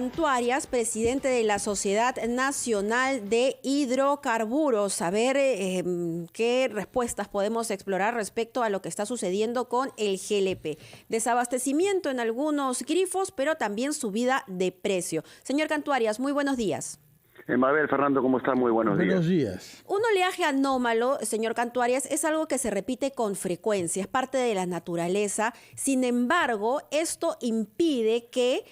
Cantuarias, presidente de la Sociedad Nacional de Hidrocarburos. A ver qué respuestas podemos explorar respecto a lo que está sucediendo con el GLP. Desabastecimiento en algunos grifos, pero también subida de precio. Señor Cantuarias, muy buenos días. Mabel, Fernando, ¿cómo está? Muy buenos días. Buenos días. Un oleaje anómalo, señor Cantuarias, es algo que se repite con frecuencia, es parte de la naturaleza. Sin embargo, esto impide que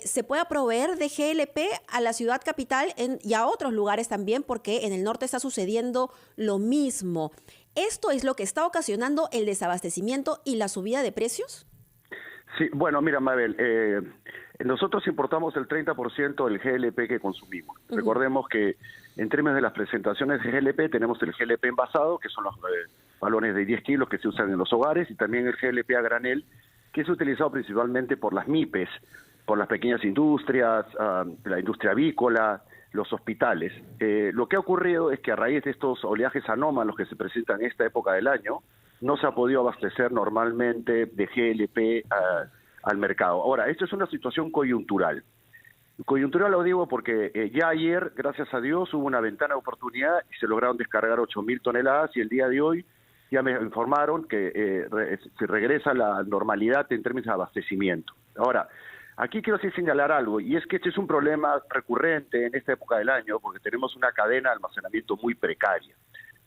se pueda proveer de GLP a la ciudad capital y a otros lugares también, porque en el norte está sucediendo lo mismo. ¿Esto es lo que está ocasionando el desabastecimiento y la subida de precios? Sí, bueno, mira, Mabel, nosotros importamos el 30% del GLP que consumimos. Recordemos que en términos de las presentaciones de GLP tenemos el GLP envasado, que son los balones de 10 kilos que se usan en los hogares, y también el GLP a granel, que es utilizado principalmente por las MIPES, por las pequeñas industrias, la industria avícola, los hospitales. Lo que ha ocurrido es que a raíz de estos oleajes anómalos que se presentan en esta época del año, no se ha podido abastecer normalmente de GLP al mercado. Ahora, esto es una situación coyuntural. Coyuntural lo digo porque ya ayer, gracias a Dios, hubo una ventana de oportunidad y se lograron descargar 8.000 toneladas y el día de hoy ya me informaron que se regresa a la normalidad en términos de abastecimiento. Ahora, aquí quiero señalar algo, y es que este es un problema recurrente en esta época del año porque tenemos una cadena de almacenamiento muy precaria.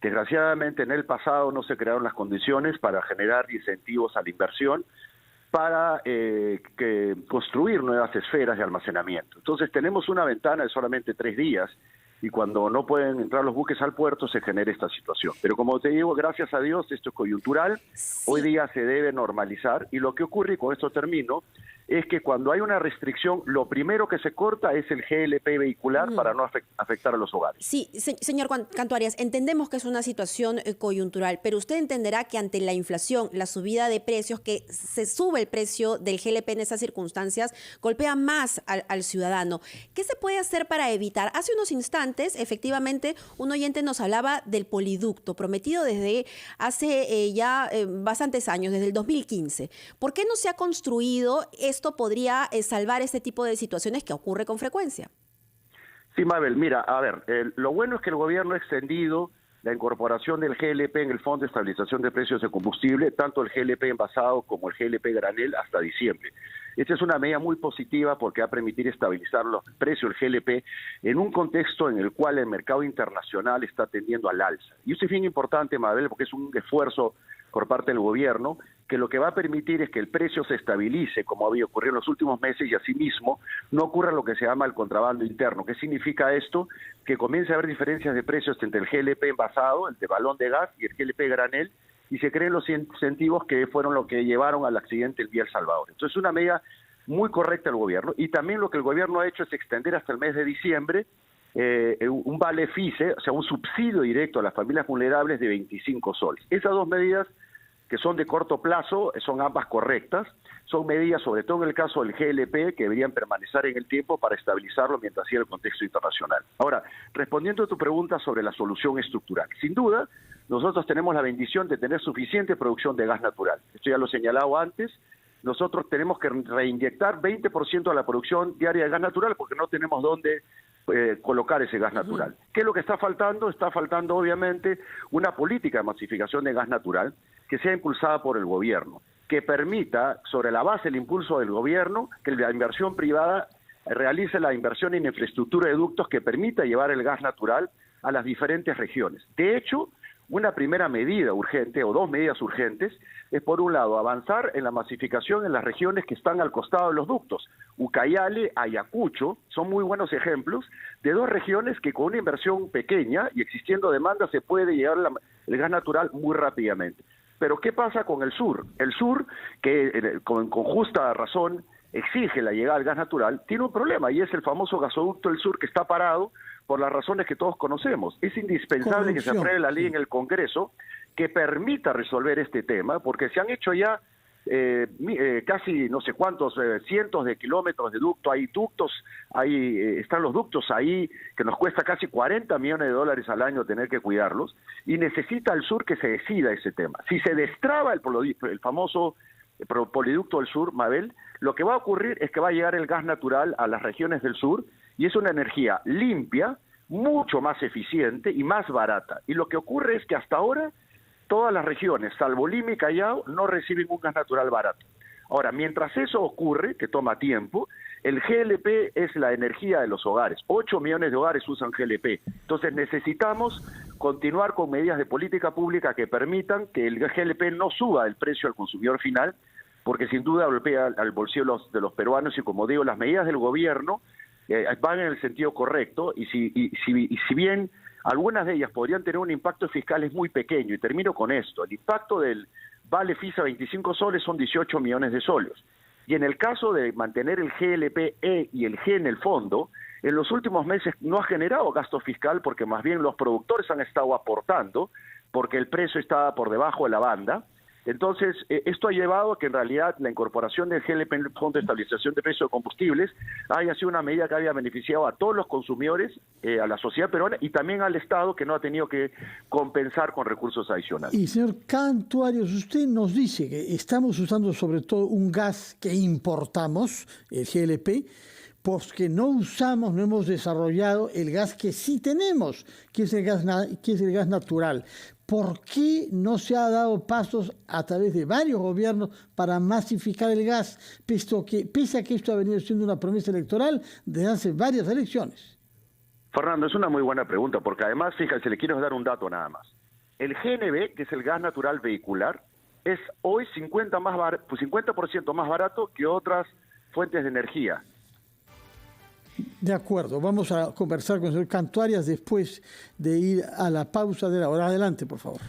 Desgraciadamente, en el pasado no se crearon las condiciones para generar incentivos a la inversión para construir nuevas esferas de almacenamiento. Entonces, tenemos una ventana de solamente 3 días y cuando no pueden entrar los buques al puerto se genera esta situación. Pero como te digo, gracias a Dios, esto es coyuntural, sí. Hoy día se debe normalizar y lo que ocurre, y con esto termino, es que cuando hay una restricción, lo primero que se corta es el GLP vehicular para no afectar a los hogares. Sí, señor Cantuarias, entendemos que es una situación coyuntural, pero usted entenderá que ante la inflación, la subida de precios, que se sube el precio del GLP en esas circunstancias, golpea más al ciudadano. ¿Qué se puede hacer para evitar? Hace unos instantes, efectivamente, un oyente nos hablaba del poliducto prometido desde hace ya bastantes años, desde el 2015. ¿Por qué no se ha construido? Esto podría salvar este tipo de situaciones que ocurre con frecuencia. Sí, Mabel, mira, a ver, lo bueno es que el gobierno ha extendido la incorporación del GLP en el Fondo de Estabilización de Precios de Combustible, tanto el GLP envasado como el GLP granel hasta diciembre. Esta es una medida muy positiva porque va a permitir estabilizar los precios del GLP en un contexto en el cual el mercado internacional está tendiendo al alza. Y eso es bien importante, Mabel, porque es un esfuerzo por parte del gobierno, que lo que va a permitir es que el precio se estabilice, como había ocurrido en los últimos meses, y asimismo no ocurra lo que se llama el contrabando interno. ¿Qué significa esto? Que comience a haber diferencias de precios entre el GLP envasado, el de balón de gas, y el GLP granel, y se creen los incentivos que fueron lo que llevaron al accidente el día El Salvador. Entonces es una medida muy correcta del gobierno, y también lo que el gobierno ha hecho es extender hasta el mes de diciembre un vale FICE, o sea, un subsidio directo a las familias vulnerables de 25 soles. Esas dos medidas, que son de corto plazo, son ambas correctas, son medidas, sobre todo en el caso del GLP, que deberían permanecer en el tiempo para estabilizarlo mientras siga el contexto internacional. Ahora, respondiendo a tu pregunta sobre la solución estructural, sin duda, nosotros tenemos la bendición de tener suficiente producción de gas natural. Esto ya lo he señalado antes. Nosotros tenemos que reinyectar 20% de la producción diaria de gas natural porque no tenemos dónde colocar ese gas natural. ¿Qué es lo que está faltando? Está faltando, obviamente, una política de masificación de gas natural que sea impulsada por el gobierno, que permita, sobre la base del impulso del gobierno, que la inversión privada realice la inversión en infraestructura de ductos que permita llevar el gas natural a las diferentes regiones. De hecho, una primera medida urgente, o dos medidas urgentes, es por un lado avanzar en la masificación en las regiones que están al costado de los ductos. Ucayali, Ayacucho, son muy buenos ejemplos de dos regiones que con una inversión pequeña y existiendo demanda se puede llevar el gas natural muy rápidamente. Pero ¿qué pasa con el sur? El sur, que con justa razón exige la llegada del gas natural, tiene un problema y es el famoso gasoducto del sur que está parado por las razones que todos conocemos. Es indispensable que se apruebe la ley en el Congreso que permita resolver este tema, porque se han hecho ya casi no sé cuántos cientos de kilómetros de ducto, hay ductos, están los ductos ahí que nos cuesta casi 40 millones de dólares al año tener que cuidarlos, y necesita el sur que se decida ese tema. Si se destraba el famoso poliducto del sur, Mabel, lo que va a ocurrir es que va a llegar el gas natural a las regiones del sur y es una energía limpia, mucho más eficiente y más barata. Y lo que ocurre es que hasta ahora todas las regiones, salvo Lima y Callao, no reciben un gas natural barato. Ahora, mientras eso ocurre, que toma tiempo, el GLP es la energía de los hogares. 8 millones de hogares usan GLP. Entonces necesitamos continuar con medidas de política pública que permitan que el GLP no suba el precio al consumidor final, porque sin duda golpea al bolsillo de los peruanos y, como digo, las medidas del gobierno van en el sentido correcto y si bien algunas de ellas podrían tener un impacto fiscal, es muy pequeño. Y termino con esto. El impacto del vale FISA 25 soles son 18 millones de soles. Y en el caso de mantener el GLP-E y el G en el fondo, en los últimos meses no ha generado gasto fiscal porque más bien los productores han estado aportando porque el precio está por debajo de la banda. Entonces, esto ha llevado a que en realidad la incorporación del GLP en el Fondo de Estabilización de Precios de Combustibles haya sido una medida que había beneficiado a todos los consumidores, a la sociedad peruana y también al Estado, que no ha tenido que compensar con recursos adicionales. Y señor Cantuarios, usted nos dice que estamos usando sobre todo un gas que importamos, el GLP, porque no usamos, no hemos desarrollado el gas que sí tenemos, que es el gas natural. ¿Por qué no se ha dado pasos a través de varios gobiernos para masificar el gas, pese a que esto ha venido siendo una promesa electoral desde hace varias elecciones? Fernando, es una muy buena pregunta, porque además, fíjense, le quiero dar un dato nada más. El GNV, que es el gas natural vehicular, es hoy 50% más barato que otras fuentes de energía. De acuerdo, vamos a conversar con el señor Cantuarias después de ir a la pausa de la hora. Adelante, por favor.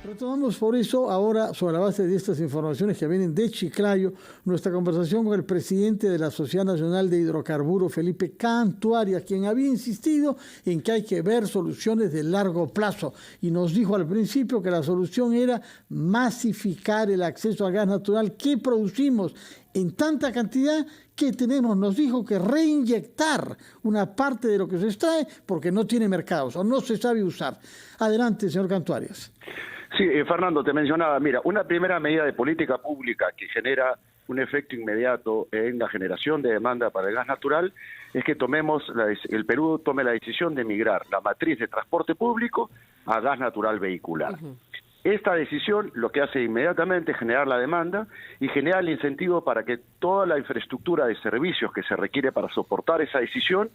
Retomamos por eso ahora, sobre la base de estas informaciones que vienen de Chiclayo, nuestra conversación con el presidente de la Sociedad Nacional de Hidrocarburos, Felipe Cantuarias, quien había insistido en que hay que ver soluciones de largo plazo y nos dijo al principio que la solución era masificar el acceso al gas natural que producimos en tanta cantidad que tenemos, nos dijo, que reinyectar una parte de lo que se extrae porque no tiene mercados o no se sabe usar. Adelante, señor Cantuarias. Sí, Fernando, te mencionaba, mira, una primera medida de política pública que genera un efecto inmediato en la generación de demanda para el gas natural es que el Perú tome la decisión de migrar la matriz de transporte público a gas natural vehicular. Esta decisión lo que hace inmediatamente es generar la demanda y generar el incentivo para que toda la infraestructura de servicios que se requiere para soportar esa decisión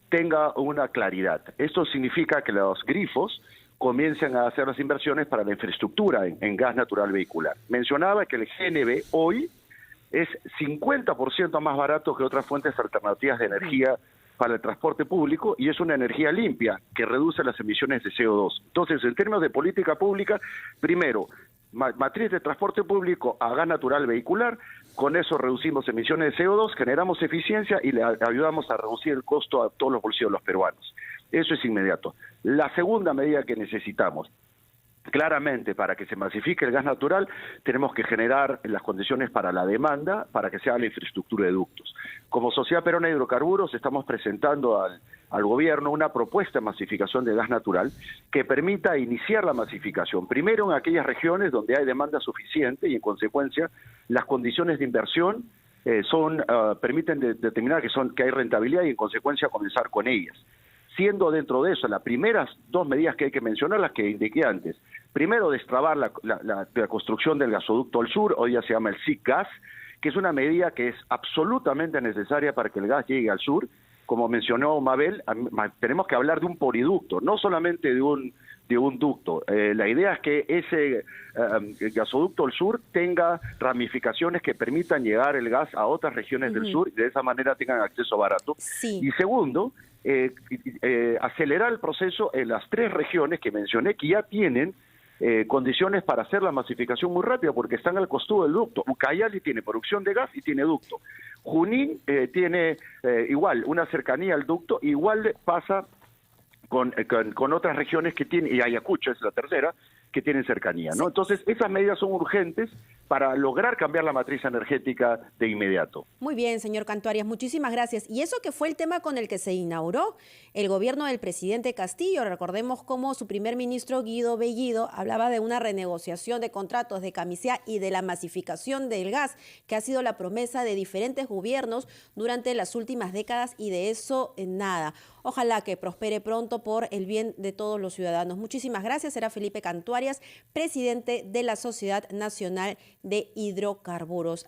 tenga una claridad. Esto significa que los grifos comiencen a hacer las inversiones para la infraestructura en gas natural vehicular. Mencionaba que el GNV hoy es 50% más barato que otras fuentes alternativas de energía para el transporte público y es una energía limpia que reduce las emisiones de CO2. Entonces, en términos de política pública, primero, matriz de transporte público a gas natural vehicular, con eso reducimos emisiones de CO2, generamos eficiencia y le ayudamos a reducir el costo a todos los bolsillos de los peruanos. Eso es inmediato. La segunda medida que necesitamos, claramente, para que se masifique el gas natural, tenemos que generar las condiciones para la demanda, para que se haga la infraestructura de ductos. Como Sociedad Peruana de Hidrocarburos estamos presentando al gobierno una propuesta de masificación de gas natural que permita iniciar la masificación, primero en aquellas regiones donde hay demanda suficiente y en consecuencia las condiciones de inversión permiten determinar que hay rentabilidad y en consecuencia comenzar con ellas. Siendo dentro de eso las primeras dos medidas que hay que mencionar, las que indiqué antes. Primero, destrabar la construcción del gasoducto al sur, hoy ya se llama el SICGAS, que es una medida que es absolutamente necesaria para que el gas llegue al sur. Como mencionó Mabel, tenemos que hablar de un poliducto, no solamente de un ducto. La idea es que ese gasoducto al sur tenga ramificaciones que permitan llegar el gas a otras regiones del sur y de esa manera tengan acceso barato. Sí. Y segundo, acelerar el proceso en las tres regiones que mencioné que ya tienen condiciones para hacer la masificación muy rápida porque están al costo del ducto. Ucayali tiene producción de gas y tiene ducto. Junín tiene igual una cercanía al ducto, igual pasa con otras regiones que tienen, y Ayacucho es la tercera, que tienen cercanía, ¿no? Entonces, esas medidas son urgentes para lograr cambiar la matriz energética de inmediato. Muy bien, señor Cantuarias, muchísimas gracias. Y eso que fue el tema con el que se inauguró el gobierno del presidente Castillo. Recordemos cómo su primer ministro Guido Bellido hablaba de una renegociación de contratos de camisea y de la masificación del gas, que ha sido la promesa de diferentes gobiernos durante las últimas décadas, y de eso nada. Ojalá que prospere pronto por el bien de todos los ciudadanos. Muchísimas gracias. Era Felipe Cantuarias, presidente de la Sociedad Nacional de Hidrocarburos.